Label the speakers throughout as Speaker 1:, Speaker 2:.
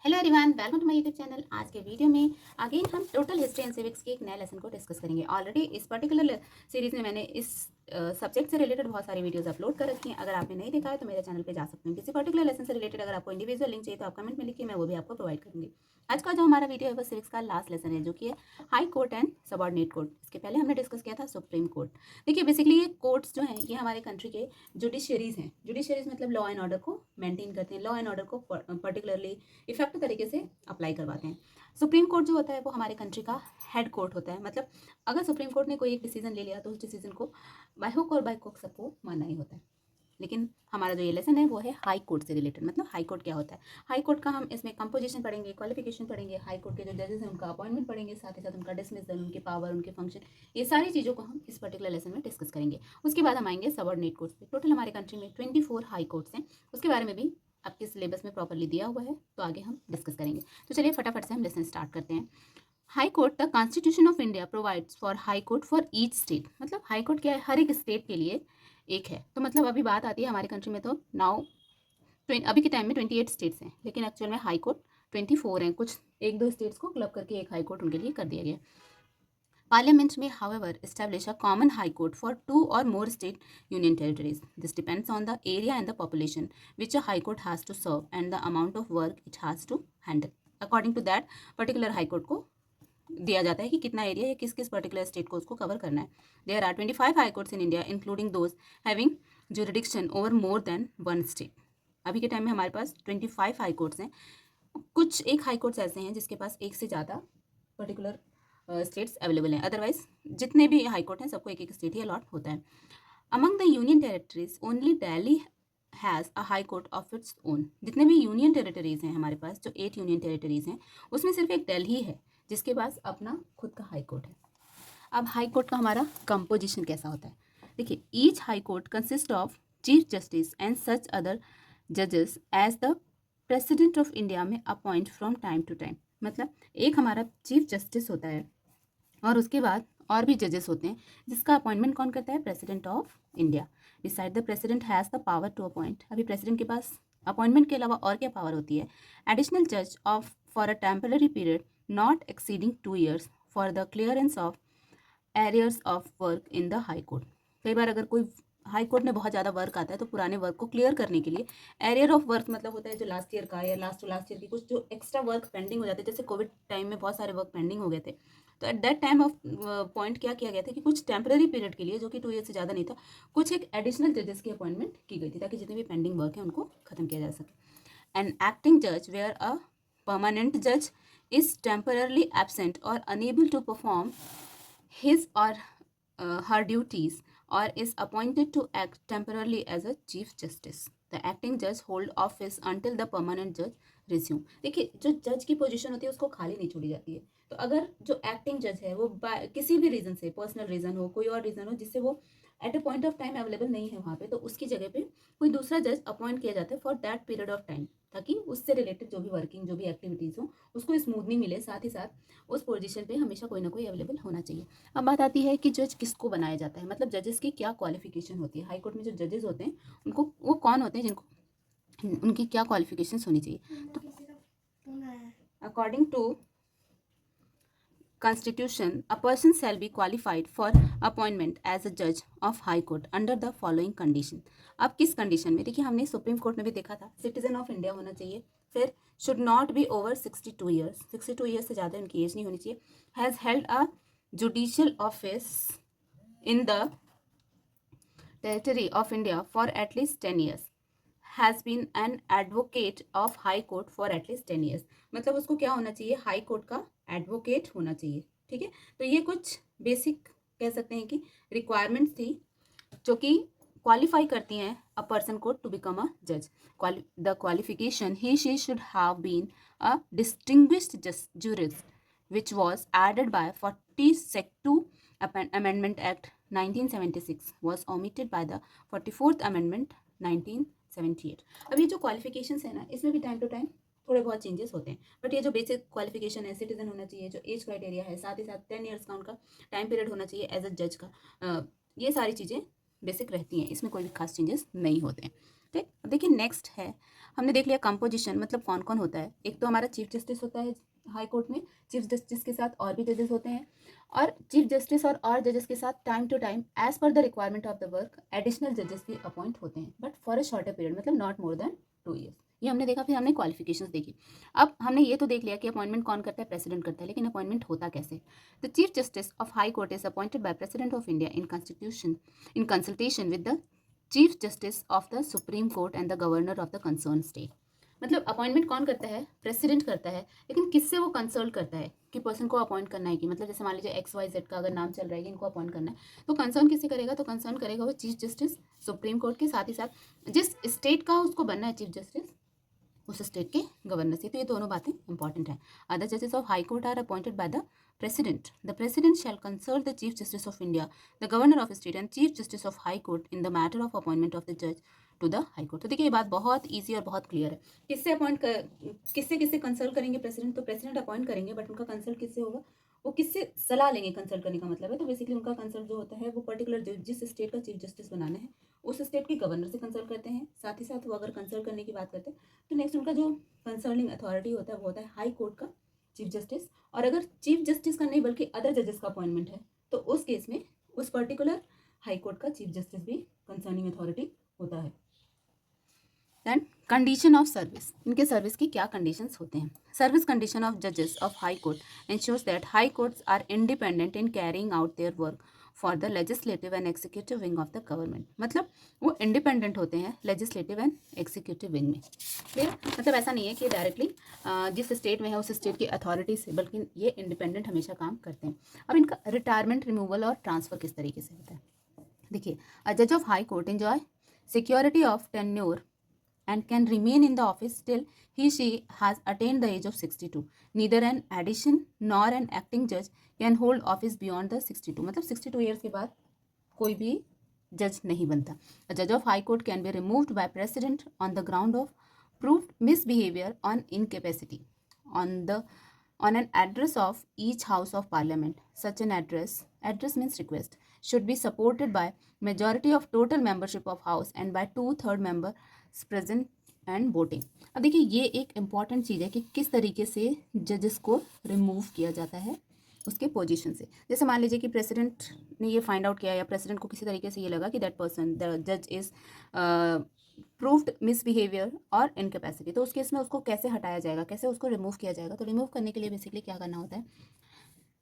Speaker 1: Hello everyone, welcome to my YouTube channel. आज के video में अगेन हम टोटल हिस्ट्री एंड सिविक्स के एक नए लेसन को डिस्कस करेंगे। ऑलरेडी इस पर्टिकुलर सीरीज में मैंने इस सब्जेक्ट से रिलेटेड बहुत सारी वीडियोस अपलोड कर रखी हैं। अगर आपने नहीं देखा है तो मेरे चैनल पे जा सकते हैं। किसी पर्टिकुलर लेसन से रिलेटेड अगर आपको इंडिविजुअल लिंक चाहिए तो आप कमेंट में लिखिए, मैं वो भी आपको प्रोवाइड करूंगी। आज का जो हमारा वीडियो है वो सिविक्स का लास्ट लेसन है, जो कि है high court and subordinate court. इसके पहले हमने डिस्कस किया था सुप्रीम कोर्ट। देखिए, बेसिकली ये कोर्ट्स जो हैं ये हमारे कंट्री के जुडिशरीज हैं। जुडिशरीज मतलब लॉ एंड ऑर्डर को मेंटेन करते हैं, लॉ एंड ऑर्डर को पर्टिकुलरली इफेक्टिव तरीके से अप्लाई करवाते हैं। सुप्रीम कोर्ट जो होता है वो हमारे कंट्री का हेड कोर्ट होता है। मतलब अगर सुप्रीम कोर्ट ने कोई एक डिसीजन ले लिया तो उस डिसीजन को बाय हुक और बाय क्रुक सबको मानना ही होता है। लेकिन हमारा जो ये लेसन है वो है हाई कोर्ट से रिलेटेड। मतलब हाई कोर्ट क्या होता है, हाई कोर्ट का हम इसमें कंपोजिशन पढ़ेंगे, क्वालिफिकेशन पढ़ेंगे, हाई कोर्ट के जो जजेस हैं उनका अपॉइंटमेंट पढ़ेंगे, साथ ही साथ उनका डिसमिसल, उनके पावर, उनके फंक्शन, ये सारी चीज़ों को हम इस पर्टिकुलर लेसन में डिस्कस करेंगे। उसके बाद हम आएंगे सबऑर्डिनेट कोर्ट्स पे। टोटल हमारे कंट्री में 24 हाई कोर्ट्स हैं। उसके बारे में भी आपके सिलेबस में प्रॉपरली दिया हुआ है, तो आगे हम डिस्कस करेंगे। तो चलिए फटाफट से हम लेसन स्टार्ट करते हैं। High court, the constitution of India provides for high court for each state. मतलब हाई कोर्ट क्या है, हर एक स्टेट के लिए एक है। तो मतलब अभी बात आती है हमारे कंट्री में तो नाउ अभी के टाइम में 28 स्टेट्स हैं, लेकिन एक्चुअल में हाई कोर्ट 24 हैं। कुछ एक दो स्टेट्स को क्लब करके एक हाई कोर्ट उनके लिए कर दिया गया। Parliament may, however, establish a common high court for 2 or more state union territories. This depends on the area and the population which a high court has to serve and the amount of work it has to handle. According to that, particular high court को दिया जाता है कि कितना area या किस किस particular state को उसको कवर करना है। There are 25 high courts in India including those having jurisdiction over more than one state. अभी के टाइम में हमारे पास 25 हाई कोर्ट्स हैं। कुछ एक हाई कोर्ट्स ऐसे हैं जिसके पास एक से ज़्यादा पर्टिकुलर स्टेट्स अवेलेबल हैं। अदरवाइज जितने भी हाई कोर्ट हैं सबको एक एक स्टेट ही अलॉट होता है। Among the union territories only Delhi has a high court of its own. जितने भी यूनियन टेरिटरीज हैं हमारे पास, जो 8 यूनियन टेरिटरीज हैं, उसमें सिर्फ एक दिल्ली है जिसके पास अपना खुद का हाई कोर्ट है। अब हाई कोर्ट का हमारा कंपोजिशन कैसा होता है, देखिए। Each high court consist of chief justice and such other जजेस as the president of India में appoint from time to time. मतलब एक हमारा चीफ जस्टिस होता है और उसके बाद और भी जजेस होते हैं जिसका अपॉइंटमेंट कौन करता है, president of India. Besides the president has the power to appoint. अभी प्रेसिडेंट के पास अपॉइंटमेंट के अलावा और क्या पावर होती है, एडिशनल जज of for a temporary period not exceeding 2 years for the clearance of arrears of work in the high court. कई बार अगर कोई हाई कोर्ट में बहुत ज़्यादा वर्क आता है तो पुराने वर्क को क्लियर करने के लिए एरियर ऑफ वर्क मतलब होता है जो लास्ट ईयर का या लास्ट टू लास्ट ईयर की कुछ जो एक्स्ट्रा वर्क पेंडिंग हो जाते हैं। जैसे कोविड टाइम में बहुत सारे वर्क पेंडिंग हो गए थे, तो at that time of point क्या किया गया था कि कुछ टेम्पररी पीरियड के लिए, जो कि 2 years से ज़्यादा नहीं था, कुछ एक एडिशनल जजेस की अपॉइंटमेंट की गई थी ताकि जितने भी पेंडिंग वर्क है उनको खत्म किया जा सके। एन एक्टिंग जज वेयर अ परमानेंट जज is temporarily absent or unable to perform his or her duties or is appointed to act temporarily as a chief justice. The acting judge hold office until the permanent judge resume. देखिए, जो जज की position होती है उसको खाली नहीं छोड़ी जाती है। तो अगर जो एक्टिंग जज है वो किसी भी रीज़न से, पर्सनल रीज़न हो, कोई और रीज़न हो जिससे वो at a point of time available नहीं है वहाँ पे, तो उसकी जगह पे कोई दूसरा जज अपॉइंट किया जाता है for that period of time, ताकि उससे रिलेटेड जो भी वर्किंग, जो भी एक्टिविटीज़ हो उसको स्मूथली मिले। साथ ही साथ उस पोजीशन पे हमेशा कोई ना कोई अवेलेबल होना चाहिए। अब बात आती है कि जज किसको बनाया जाता है, मतलब जजेस की क्या क्वालिफिकेशन होती है। हाई कोर्ट में जो जजेस होते हैं उनको वो कौन होते हैं, जिनको उनकी क्या क्वालिफिकेशंस होनी चाहिए। तो according to Constitution, a person shall be qualified for appointment as a judge of High Court under the following condition. अब किस कंडीशन में, देखिए हमने सुप्रीम कोर्ट में भी देखा था, सिटीजन ऑफ इंडिया होना चाहिए, फिर should not be over 62 years, 62 years से ज़्यादा उनकी एज नहीं होनी चाहिए, has held a judicial office in the territory of India for at least 10 years, has been an advocate of high court for at least 10 years। मतलब उसको क्या होना चाहिए, हाई कोर्ट का एडवोकेट होना चाहिए। ठीक है, तो ये कुछ बेसिक कह सकते हैं कि रिक्वायरमेंट्स थी जो कि क्वालिफाई करती हैं अ पर्सन को टू बिकम अ जज। The qualification, he she should have been a distinguished jurist which was added by 42 Amendment Act 1976 was omitted by the 44th Amendment 1978। अब ये जो क्वालिफिकेशंस है ना, इसमें भी टाइम टू टाइम थोड़े बहुत चेंजेस होते हैं, बट ये जो बेसिक क्वालिफिकेशन है, सिटीजन होना चाहिए, जो एज क्राइटेरिया है, साथ ही साथ 10 years का उनका टाइम पीरियड होना चाहिए एज अ जज का, ये सारी चीज़ें बेसिक रहती हैं, इसमें कोई भी खास चेंजेस नहीं होते हैं। ठीक, अब देखिए नेक्स्ट है, हमने देख लिया कंपोजिशन मतलब कौन कौन होता है। एक तो हमारा चीफ जस्टिस होता है हाई कोर्ट में, चीफ जस्टिस के साथ और भी जजेस होते हैं, और चीफ जस्टिस और जजेस के साथ time to time as per the requirement of the work additional जजेस भी अपॉइंट होते हैं, but for a shorter period, मतलब नॉट मोर देन 2 years। ये हमने देखा। फिर हमने क्वालिफिकेशंस देखी। अब हमने ये तो देख लिया कि अपॉइंटमेंट कौन करता है, प्रेसिडेंट करता है, लेकिन अपॉइंटमेंट होता कैसे। The chief justice of high court is appointed by president of India in consultation with the chief justice of the supreme court and the governor of the concern state. मतलब appointment कौन करता है, president करता है, लेकिन किससे वो consult करता है कि पर्सन को अपॉइंट करना है कि, मतलब जैसे मान लीजिए XYZ का अगर नाम चल रहा है कि इनको अपॉइंट करना है, तो कंसर्न किससे करेगा, तो कंसर्न करेगा वो चीफ जस्टिस सुप्रीम कोर्ट के साथ ही साथ जिस स्टेट का उसको बनना है चीफ जस्टिस, उस स्टेट के गवर्नर से। तो ये दोनों बातें इंपॉर्टेंट हैं। अदर जजेस of high court are appointed by the president. The president shell consult the chief justice of India, the governor of state and chief justice of high court in the matter of appointment of the जज to the high court. तो देखिए ये बात बहुत easy और बहुत clear है। किससे कंसल्ट करेंगे प्रेसिडेंट, तो प्रेसिडेंट अपॉइंट करेंगे, बट उनका कंसल्ट किससे होगा, वो किससे सलाह लेंगे, कंसल्ट करने का मतलब है। तो बेसिकली उनका कंसल्ट जो होता है वो पर्टिकुलर जिस स्टेट का चीफ जस्टिस बनाना है उस स्टेट के गवर्नर से कंसल्ट करते हैं। साथ ही साथ वो अगर कंसल्ट करने की बात करते हैं तो नेक्स्ट उनका जो कंसर्निंग अथॉरिटी होता है वो होता है हाई कोर्ट का चीफ जस्टिस। और अगर चीफ जस्टिस का नहीं बल्कि अदर जजेस का अपॉइंटमेंट है तो उस केस में उस पर्टिकुलर हाई कोर्ट का चीफ जस्टिस भी कंसर्निंग अथॉरिटी होता है। दैन कंडीशन ऑफ सर्विस, इनके सर्विस की क्या कंडीशंस होते हैं। सर्विस कंडीशन ऑफ जजेस of high court ensures that high courts are independent in carrying out their work for the legislative and executive wing of the government. मतलब वो independent होते हैं लेजिस्लेटिव एंड एक्सिक्यूटिव विंग में। Clear, मतलब ऐसा नहीं है कि डायरेक्टली जिस स्टेट में है उस स्टेट की अथॉरिटी से, बल्कि ये इंडिपेंडेंट हमेशा काम करते हैं। अब इनका रिटायरमेंट, रिमूवल और ट्रांसफर किस तरीके से होता है। देखिए, अ जज of high court enjoy security of tenure and can remain in the office till she has attained the age of 62. Neither an addition nor an acting judge can hold office beyond the 62. मतलब 62 years के बाद कोई भी जज नहीं बनता। A judge of high court can be removed by president on the ground of proved misbehavior on incapacity on an address of each house of parliament. Such an address means request, should be supported by majority of total membership of house and by 2/3 members present and voting. अब देखिए ये एक important चीज़ है कि किस तरीके से जजेस को रिमूव किया जाता है उसके पोजीशन से। जैसे मान लीजिए कि प्रेसिडेंट ने ये फाइंड आउट किया या प्रेसिडेंट को किसी तरीके से ये लगा कि दैट पर्सन द जज इज प्रूव्ड मिसबिहेवियर और इनकेपेसिटी, तो उस केस में उसको कैसे हटाया जाएगा, कैसे उसको रिमूव किया जाएगा। तो रिमूव करने के लिए बेसिकली क्या करना होता है,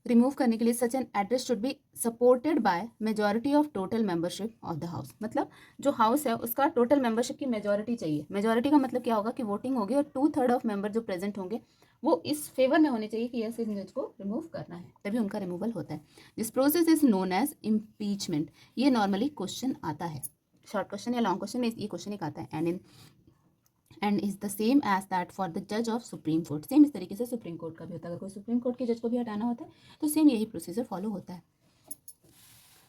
Speaker 1: रिमूव करने के लिए such an address should be supported by majority of total membership of the house. मतलब जो हाउस है उसका टोटल मेंबरशिप की मेजॉरिटी चाहिए। मेजॉरिटी का मतलब क्या होगा कि वोटिंग होगी और 2/3 ऑफ मेंबर जो प्रेजेंट होंगे वो इस फेवर में होने चाहिए कि यस इस जज को रिमूव करना है, तभी उनका रिमूवल होता है। This process is known as impeachment. ये नॉर्मली क्वेश्चन आता है, शॉर्ट क्वेश्चन या लॉन्ग क्वेश्चन में ये क्वेश्चन एक आता है। And is the same as that for the जज ऑफ सुप्रीम कोर्ट। सेम इस तरीके से सुप्रीम कोर्ट का भी होता है। अगर कोई सुप्रीम कोर्ट के जज को भी हटाना होता है तो सेम यही प्रोसीजर फॉलो होता है।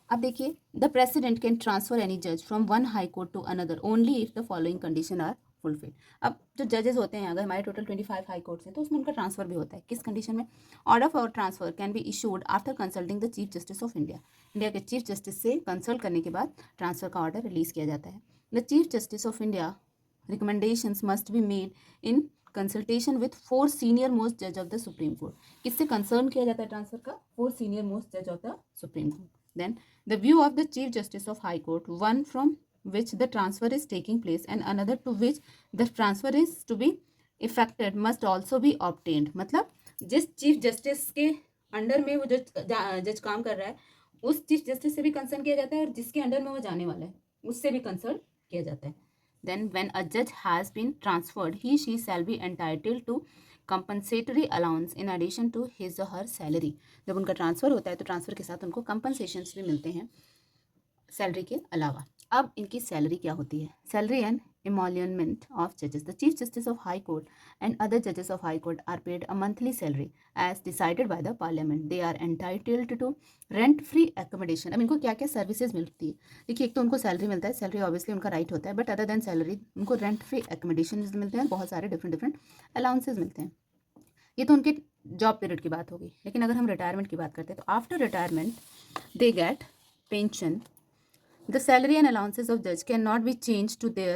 Speaker 1: अब देखिए, the president can transfer any जज from one high court to another only if the following condition are fulfilled. अब जो जजेस होते हैं, अगर हमारे टोटल 25 हाई कोर्ट्स हैं तो उसमें उनका ट्रांसफर भी होता है। किस कंडीशन में, order for transfer can be issued after consulting the chief justice of India. India के चीफ जस्टिस से कंसल्ट करने के बाद ट्रांसफर का ऑर्डर रिलीज किया जाता है। The chief justice of India recommendations must be made in consultation with 4 senior most judge of the supreme court। किससे कंसर्न किया जाता है ट्रांसफर का, 4 senior most judge of the supreme court। then the view of the chief justice of high court, one from which the transfer is taking place and another to which the transfer is to be effected must also be obtained। मतलब जिस chief justice के under में वो जज काम कर रहा है उस चीफ जस्टिस से भी कंसर्न किया जाता है और जिसके अंडर में वो जाने वाला है उससे भी कंसर्न किया जाता है। Then when a judge has been transferred, she shall be entitled to compensatory allowance in addition to his or her salary। जब उनका ट्रांसफ़र होता है तो ट्रांसफ़र के साथ उनको कंपनसेशंस भी मिलते हैं सैलरी के अलावा। अब इनकी सैलरी क्या होती है, salary and emolument of judges। The chief justice of high court and other judges of high court are paid a monthly salary as decided by the parliament। They are entitled to rent free accommodation। अब इनको क्या क्या services मिलती है, देखिए एक तो उनको सैलरी मिलता है, सैलरी ऑब्वियसली उनका राइट होता है, बट अदर देन सैलरी उनको रेंट फ्री एकोमोडेशन मिलते हैं, बहुत सारे डिफरेंट अलाउंसेज मिलते हैं। ये तो उनके जॉब पीरियड की बात होगी। लेकिन अगर हम रिटायरमेंट की बात करते हैं तो after retirement they get pension. The salary and allowances of judge cannot be changed to their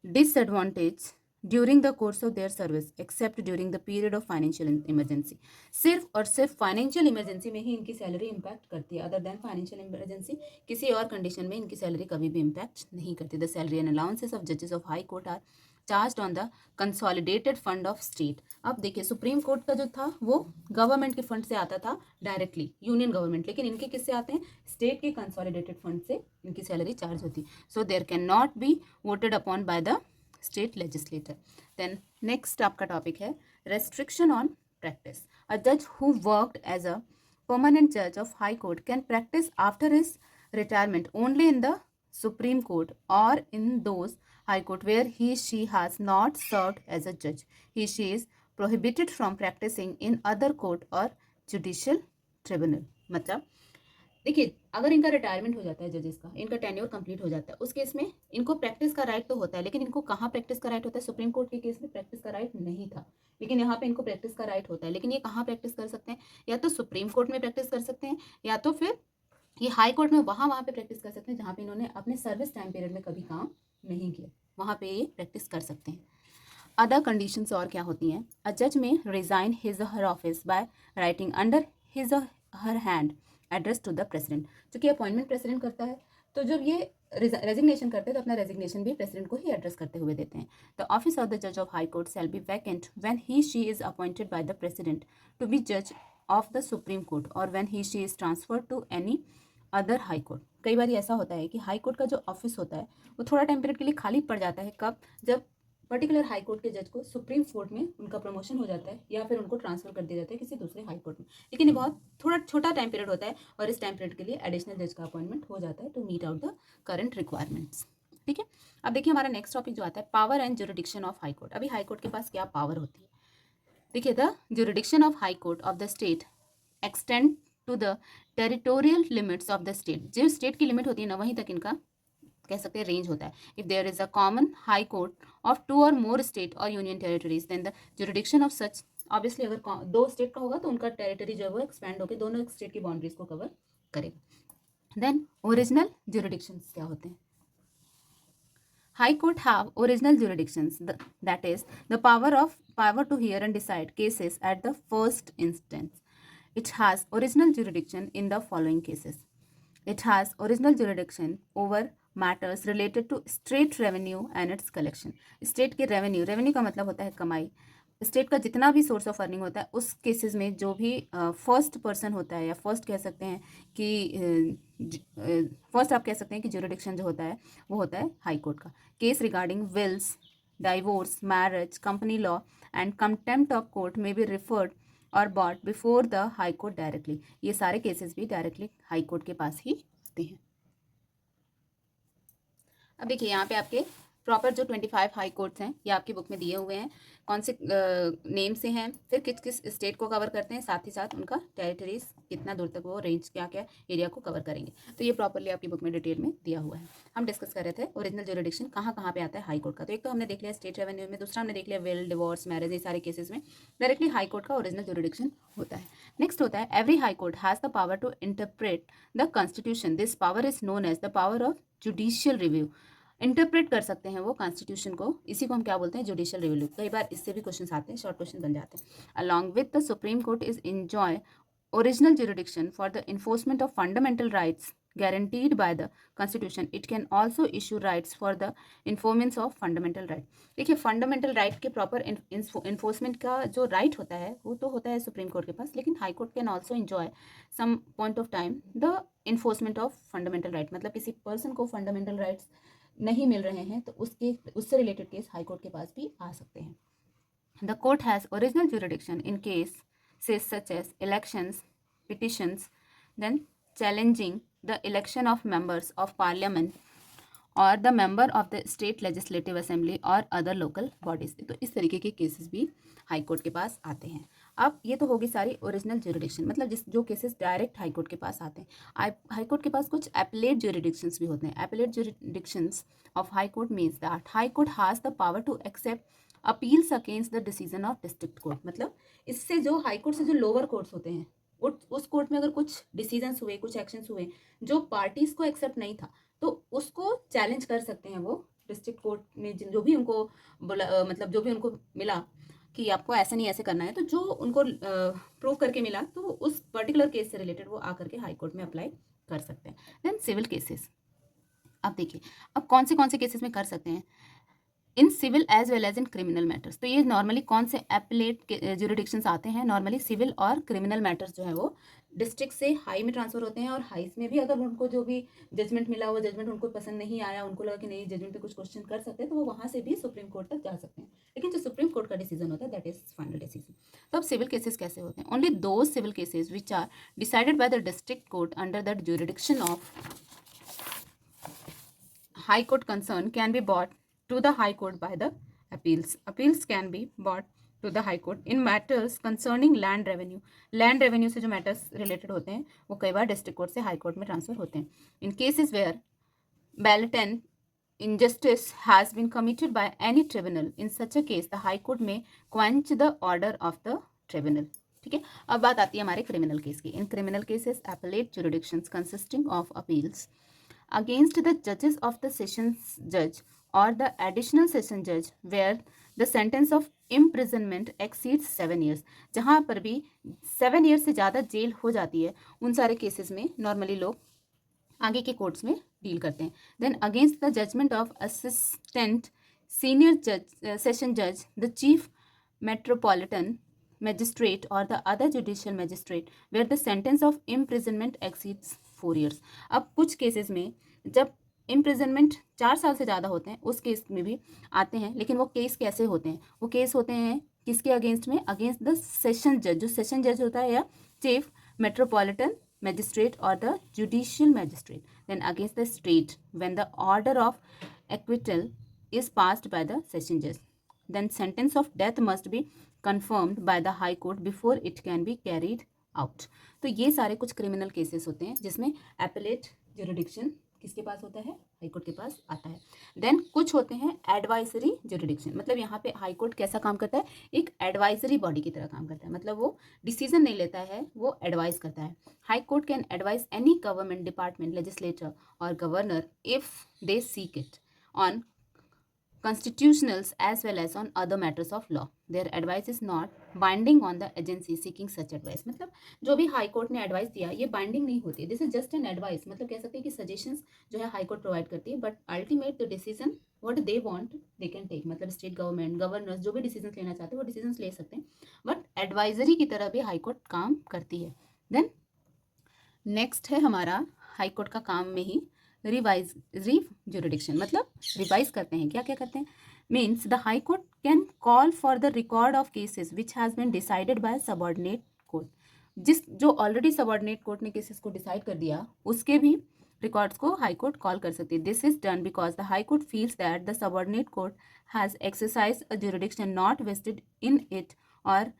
Speaker 1: disadvantage during the course of their service except during the period of financial emergency. सिर्फ और सिर्फ financial emergency में ही इनकी salary impact करती है, other than financial emergency किसी और condition में इनकी सैलरी कभी भी इम्पैक्ट नहीं करती. The salary and allowances of जजेस of high court are charge on the consolidated fund of state. अब देखिए सुप्रीम कोर्ट का जो था वो गवर्नमेंट के फंड से आता था डायरेक्टली, यूनियन गवर्नमेंट, लेकिन इनके किससे आते हैं, स्टेट के कंसोलिडेटेड फंड से इनकी सैलरी चार्ज होती. So there can not be voted upon by the state legislator. Then next आपका टॉपिक है रेस्ट्रिक्शन ऑन प्रैक्टिस. अ जज who worked as a permanent judge of high court can practice after his retirement only in the supreme court or in those high court where she has not served as a judge. She is prohibited from practicing in other court or judicial tribunal. मतलब देखिए अगर इनका retirement हो जाता है जजेस का, इनका टेन्योर कंप्लीट हो जाता है, उस केस में इनको प्रैक्टिस का राइट तो होता है, लेकिन इनको कहाँ प्रैक्टिस का राइट होता है, सुप्रीम कोर्ट के केस में प्रैक्टिस का राइट नहीं था, लेकिन यहाँ पे इनको प्रैक्टिस का राइट होता है. लेकिन ये कहाँ प्रैक्टिस कर सकते हैं, या तो सुप्रीम कोर्ट में प्रैक्टिस कर सकते हैं, या तो फिर ये हाई कोर्ट में वहाँ पे प्रैक्टिस कर सकते हैं जहाँ पे इन्होंने अपने सर्विस टाइम पीरियड में कभी काम नहीं किया, वहाँ पे ये प्रैक्टिस कर सकते हैं. अदर कंडीशंस और क्या होती हैं, अ जज may resign his her office by writing under his her hand address to the president. चूंकि अपॉइंटमेंट प्रेसिडेंट करता है, तो जब ये रेजिग्नेशन करते हैं तो अपना रेजिग्नेशन भी प्रेसिडेंट को ही एड्रेस करते हुए देते हैं. द ऑफिस ऑफ द जज of high court shall be vacant when he she is appointed by the president to be जज ऑफ द सुप्रीम कोर्ट और when he she is transferred to any other high court. कई बार ऐसा होता है कि high court का जो office होता है वो थोड़ा टाइम पीरियड के लिए खाली पड़ जाता है. कब, जब पर्टिकुलर हाई कोर्ट के जज को सुप्रीम कोर्ट में उनका प्रमोशन हो जाता है या फिर उनको ट्रांसफर कर दिया जाता है किसी दूसरे हाई कोर्ट में. लेकिन ये बहुत थोड़ा छोटा टाइम पीरियड होता है और इस टाइम पीरियड के लिए एडिशनल जज का अपॉइंटमेंट हो जाता है to meet out the current requirements. ठीक है, अब देखिए हमारा नेक्स्ट टॉपिक जो आता है power and jurisdiction of high court. अभी हाई कोर्ट के पास क्या पावर होती है, देखिए the jurisdiction of high court of the state extend to the territorial limits of the state. जो स्टेट की लिमिट होती है ना वहीं तक इनका कह सकते हैं रेंज होता है. If there is a common high court of 2 or more state or union territories then the jurisdiction of such, obviously अगर 2 स्टेट का होगा तो उनका टेरिटरी जो है वो एक्सपैंड होकर दोनों स्टेट की बाउंड्रीज को कवर करेगा. देन ओरिजिनल जुरिडिक्शंस क्या होते हैं, high court have original jurisdictions that is the power to hear and decide cases at the first instance. It has original jurisdiction in the following cases. It has original jurisdiction over matters related to state revenue and its collection. State के revenue का मतलब होता है कमाई. State का जितना भी source of earning होता है उस केसेस में जो भी फर्स्ट पर्सन होता है या फर्स्ट कह सकते हैं कि फर्स्ट आप कह सकते हैं कि जुरिडिक्शन जो होता है वो होता है हाई कोर्ट का. Case regarding wills, divorce, marriage, company law and contempt of court may be referred or bought before the high court directly. ये सारे केसेस भी डायरेक्टली हाई कोर्ट के पास ही होते हैं. अब देखिए यहाँ पे आपके प्रॉपर जो 25 हाई कोर्ट्स हैं ये आपकी बुक में दिए हुए हैं, कौन से नेम से हैं, फिर किस किस स्टेट को कवर करते हैं, साथ ही साथ उनका टेरिटरीज कितना दूर तक वो रेंज क्या क्या एरिया को कवर करेंगे. तो ये प्रॉपरली आपकी बुक में डिटेल में दिया हुआ है. हम डिस्कस कर रहे थे ओरिजिनल जुरिडिक्शन कहाँ कहाँ पे आता है हाई कोर्ट का. तो एक तो हमने देख लिया स्टेट रेवेन्यू में, दूसरा हमने देख लिया विल, डिवोर्स, मैरिज, ये सारे केसेस में डायरेक्टली हाई कोर्ट का ओरिजिनल जुरिडिक्शन होता है. नेक्स्ट होता है every high court has the power to interpret the constitution. This power is known as the power of judicial review. Interpret कर सकते हैं वो कॉन्स्टिट्यूशन को, इसी को हम क्या बोलते हैं, जुडिशियल रिव्यू. कई बार इससे भी क्वेश्चन आते हैं, शॉर्ट क्वेश्चन बन जाते हैं. Along with the supreme court is enjoy original jurisdiction for the enforcement of fundamental rights guaranteed by the constitution. It can also issue rights for the enforcement of fundamental right. देखिए fundamental right के proper enforcement का जो right होता है वो तो होता है सुप्रीम कोर्ट के पास, लेकिन high court can also enjoy some point of time the enforcement of fundamental right. मतलब किसी पर्सन को फंडामेंटल राइट्स नहीं मिल रहे हैं तो उससे रिलेटेड केस हाई कोर्ट के पास भी आ सकते हैं. The court has original jurisdiction in cases such as elections, petitions, then challenging the election of members of parliament or the member of the state legislative assembly or other local bodies. तो इस तरीके के cases भी high court के पास आते हैं. अब ये तो होगी सारी ओरिजिनल जुरिडिक्शन, मतलब जो केसेस डायरेक्ट हाई कोर्ट के पास आते हैं. हाई कोर्ट के पास कुछ एपलेट जुरिडिक्शंस भी होते हैं. Appellate jurisdictions of high court means that high court has the power to accept appeals against the decision of district court. मतलब इससे जो हाई कोर्ट से जो लोअर कोर्ट्स होते हैं उस कोर्ट में अगर कुछ डिसीजंस हुए, कुछ एक्शंस हुए जो पार्टीज को एक्सेप्ट नहीं था तो उसको चैलेंज कर सकते हैं वो डिस्ट्रिक्ट कोर्ट ने जो भी उनको बोला, मतलब जो भी उनको मिला कि आपको ऐसे नहीं ऐसे करना है, तो जो उनको प्रूव करके मिला तो उस पर्टिकुलर केस से रिलेटेड वो आकर के हाई कोर्ट में अप्लाई कर सकते हैं। देन सिविल केसेस, अब देखिए अब कौन से केसेस में कर सकते हैं, in civil as well as in criminal matters. तो ये नॉर्मली कौन से एपलेट ज्यूरिडिक्शंस आते हैं, नॉर्मली सिविल और क्रिमिनल मैटर्स जो है वो डिस्ट्रिक्ट से हाई में ट्रांसफर होते हैं, और हाई में भी अगर उनको जो भी जजमेंट मिला वो जजमेंट उनको पसंद नहीं आया, उनको लगा कि नहीं जजमेंट पे कुछ क्वेश्चन कर सकते हैं, तो वो वहाँ से भी सुप्रीम कोर्ट तक जा सकते हैं। लेकिन जो सुप्रीम कोर्ट का डिसीजन होता है दैट इज फाइनल डिसीजन। तो अब सिविल केसेस कैसे होते हैं, ओनली दो civil cases which are decided by the district court under that jurisdiction of high court concern can be brought to the high court by the appeals. Appeals can be brought to the high court in matters concerning land revenue. Land revenue से जो matters related होते हैं वो कई बार district court से high court में transfer होते हैं. In cases where blatant injustice has been committed by any tribunal, in such a case the high court may quench the order of the tribunal. ठीक है, अब बात आती है हमारे क्रिमिनल केस की. In criminal cases appellate jurisdictions consisting of appeals against the judges of the sessions judge or the additional session judge where the sentence of imprisonment exceeds 7 years. जहाँ पर भी 7 years से ज़्यादा जेल हो जाती है उन सारे केसेस में नॉर्मली लोग आगे के कोर्ट्स में डील करते हैं. Then against the judgement of assistant senior जज सेशन जज the chief metropolitan magistrate or the other judicial magistrate where the sentence of imprisonment exceeds 4 years. अब कुछ केसेस में जब imprisonment 4 साल से ज़्यादा होते हैं उस केस में भी आते हैं, लेकिन वो केस कैसे होते हैं, वो केस होते हैं किसके अगेंस्ट में, अगेंस्ट द सेशन जज. जो सेशन जज होता है या chief metropolitan magistrate or the judicial magistrate. Then against the state when the order of acquittal is passed by the session judge. Then sentence of death must be confirmed by the high court before it can be carried out. तो ये सारे कुछ criminal cases होते हैं जिसमें appellate jurisdiction किसके पास होता है, हाई कोर्ट के पास आता है. देन कुछ होते हैं एडवाइजरी ज्यूरिडिक्शन, मतलब यहाँ पे हाई कोर्ट कैसा काम करता है, एक एडवाइजरी बॉडी की तरह काम करता है, मतलब वो डिसीजन नहीं लेता है, वो एडवाइस करता है. High court can advise any government department, legislator or governor if they seek it on constitutionals as well as on other matters of law. Their advice is not binding on the agency seeking such advice. मतलब जो भी high court ने advice दिया ये binding नहीं होती, this is just an advice. मतलब कह सकते हैं कि सजेशंस जो है हाई कोर्ट प्रोवाइड करती है, but ultimate the decision what they want they can take. मतलब स्टेट गवर्नमेंट गवर्नर्स जो भी डिसीजन लेना चाहते हैं वो डिसीजन ले सकते हैं, बट एडवाइजरी की तरह भी हाई कोर्ट काम करती है. देन नेक्स्ट है हमारा हाई कोर्ट का काम में ही ज्यूरिडिक्शन, मतलब रिवाइज करते हैं. क्या क्या करते हैं, means the high court can call for the record of cases which has been decided by subordinate court. जो ऑलरेडी सबऑर्डिनेट कोर्ट ने केसेस को डिसाइड कर दिया उसके भी रिकॉर्ड्स को हाई कोर्ट कॉल कर सकती है. This is done because the high court feels that the subordinate court has exercise a jurisdiction not vested in it or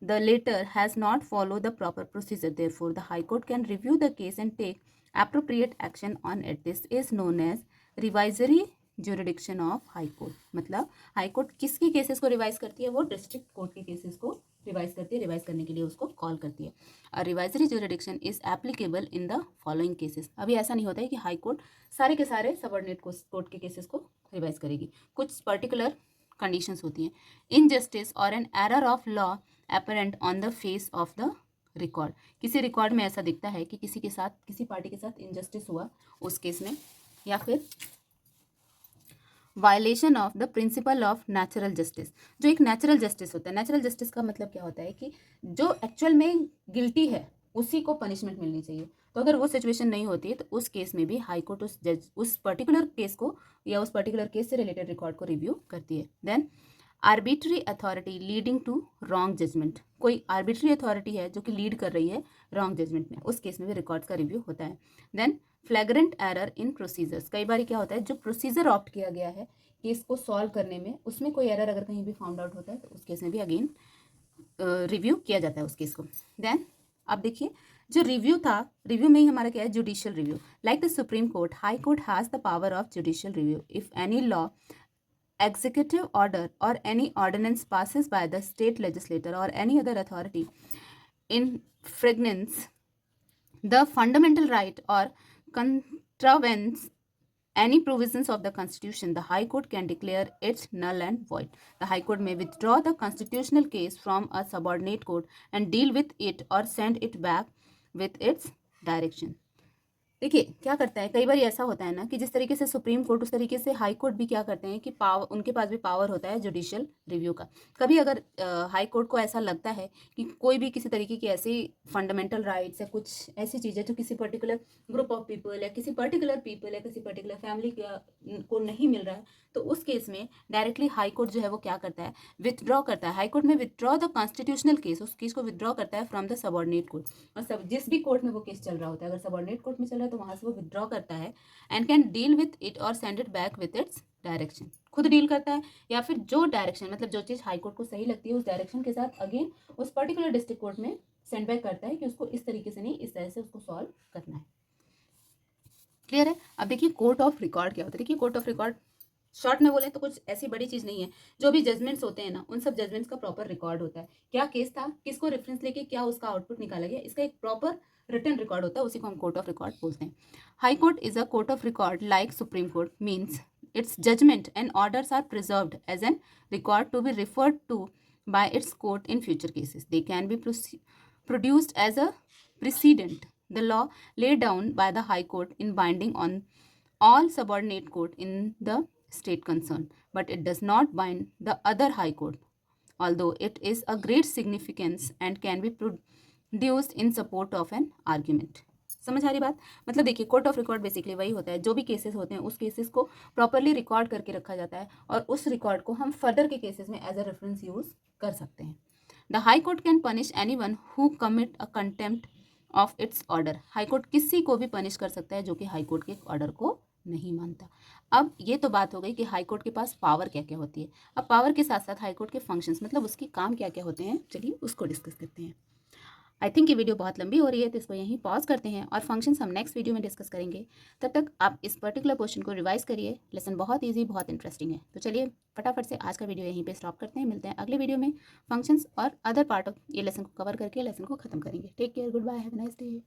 Speaker 1: the latter has not followed the proper procedure. Therefore, the High Court can review the case and take appropriate action on it. This is known as revisory jurisdiction of High Court. मतलब high court किसके cases को revise करती है, वो district court के cases को revise करती है, रिवाइज करने के लिए उसको कॉल करती है. और revisory jurisdiction is applicable in the following cases. अभी ऐसा नहीं होता है कि हाई कोर्ट सारे के सारे सबऑर्डिनेट कोर्ट के केसेस को रिवाइज करेगी, कुछ पर्टिकुलर कंडीशंस होती हैं. इनजस्टिस और an error of law apparent on the face of the record. किसी रिकॉर्ड में ऐसा दिखता है कि किसी के साथ किसी पार्टी के साथ इनजस्टिस हुआ उस केस में, या फिर violation of the principle of natural justice. जो एक नेचुरल जस्टिस होता है, नेचुरल जस्टिस का मतलब क्या होता है कि जो एक्चुअल में गिल्टी है उसी को पनिशमेंट मिलनी चाहिए. तो अगर वो सिचुएशन नहीं होती है तो उस केस में भी हाई कोर्ट उस जज उस पर्टिकुलर केस को या उस पर्टिकुलर केस से रिलेटेड रिकॉर्ड को रिव्यू करती है. Then arbitrary authority leading to wrong judgment. कोई आर्बिट्री अथॉरिटी है जो कि लीड कर रही है रॉन्ग जजमेंट में, उस केस में भी रिकॉर्ड्स का रिव्यू होता है. Then flagrant error in procedures. कई बार क्या होता है, जो प्रोसीजर ऑप्ट किया गया है केस को सॉल्व करने में उसमें कोई एरर अगर कहीं भी फाउंड आउट होता है तो उस केस में भी अगेन रिव्यू किया जाता है उस केस को. देन अब देखिए जो रिव्यू था, रिव्यू में ही हमारा क्या है, judicial review. Like the supreme court, high court has the power of judicial review if any law, executive order or any ordinance passes by the state legislature or any other authority infringes the fundamental right or contravenes any provisions of the Constitution, the High Court can declare it null and void. The High Court may withdraw the constitutional case from a subordinate court and deal with it or send it back with its direction. देखिए क्या करता है, कई बार ऐसा होता है ना कि जिस तरीके से सुप्रीम कोर्ट उस तरीके से हाई कोर्ट भी क्या करते हैं कि पावर, उनके पास भी पावर होता है जुडिशियल रिव्यू का। कभी अगर हाई कोर्ट को ऐसा लगता है कि कोई भी किसी तरीके की ऐसी फंडामेंटल राइट्स या कुछ ऐसी चीज़ें जो किसी पर्टिकुलर ग्रुप ऑफ पीपल या किसी पर्टिकुलर पीपल या किसी पर्टिकुलर फैमिली को नहीं मिल रहा है, तो उस केस में डायरेक्टली हाई कोर्ट जो है वो क्या करता है, विथड्रॉ करता है। हाई कोर्ट में विथड्रॉ द कॉन्स्टिट्यूशनल केस, उस केस को विथड्रॉ करता है फ्रॉम द सबॉर्डिनेट कोर्ट। और सब जिस भी कोर्ट में वो केस चल रहा होता है, अगर सबॉर्डिनेट कोर्ट में चल रहा है तो वहाँ से वो विथड्रॉ करता है and can deal with it or send it back with its direction. खुद डील करता है या फिर जो डायरेक्शन, मतलब जो चीज़ हाई कोर्ट को सही लगती है उस डायरेक्शन के साथ अगेन उस पर्टिकुलर डिस्ट्रिक्ट कोर्ट में सेंड बैक करता है कि उसको इस तरीके से नहीं, इस तरह से उसको सॉल्व करना है। क्लियर है? अब देखिए कोर्ट ऑफ रिकॉर्ड क्या होता है। देखिए कोर्ट ऑफ रिकॉर्ड शॉर्ट में बोले तो कुछ ऐसी बड़ी चीज़ नहीं है, जो भी जजमेंट्स होते हैं ना उन सब जजमेंट्स का प्रॉपर रिकॉर्ड होता है। क्या केस था, किसको रेफरेंस लेके क्या उसका आउटपुट निकाला गया, इसका एक प्रॉपर रिटन रिकॉर्ड होता है, उसी को हम कोर्ट ऑफ रिकॉर्ड बोलते हैं। High court is a court of record like supreme court, means its judgment and orders are preserved as an record to be referred to by its court in future cases. They can be produced as a precedent. The law laid down by the High Court in binding on all subordinate court in the state concerned, but it does not bind the other High Court, although it is a great significance and can be produced in support of an argument. समझ आ रही बात? मतलब देखिए court of record basically वही होता है, जो भी केसेस होते हैं उस केसेस को प्रॉपरली रिकॉर्ड करके रखा जाता है और उस रिकॉर्ड को हम फर्दर के केसेस में एज अ रेफरेंस यूज कर सकते हैं। The high court can punish anyone who commit a contempt of its order. High court किसी को भी पनिश कर सकता है जो कि हाई कोर्ट के ऑर्डर को नहीं मानता। अब ये तो बात हो गई कि हाई कोर्ट के पास पावर क्या क्या होती है। अब पावर के साथ साथ हाई कोर्ट के फंक्शंस, मतलब उसके काम क्या क्या होते हैं, चलिए उसको डिस्कस करते हैं। आई थिंक ये वीडियो बहुत लंबी हो रही है तो इसको यहीं पॉज करते हैं और फंक्शंस हम नेक्स्ट वीडियो में डिस्कस करेंगे। तब तक आप इस पर्टिकुलर क्वेश्चन को रिवाइज करिए, लेसन बहुत इजी, बहुत इंटरेस्टिंग है। तो चलिए फटाफट से आज का वीडियो यहीं पे स्टॉप करते हैं, मिलते हैं अगले वीडियो में फंक्शंस और अदर पार्ट ऑफ ये लेसन को कवर करके लेसन को खत्म करेंगे। Take care, goodbye, have a nice day.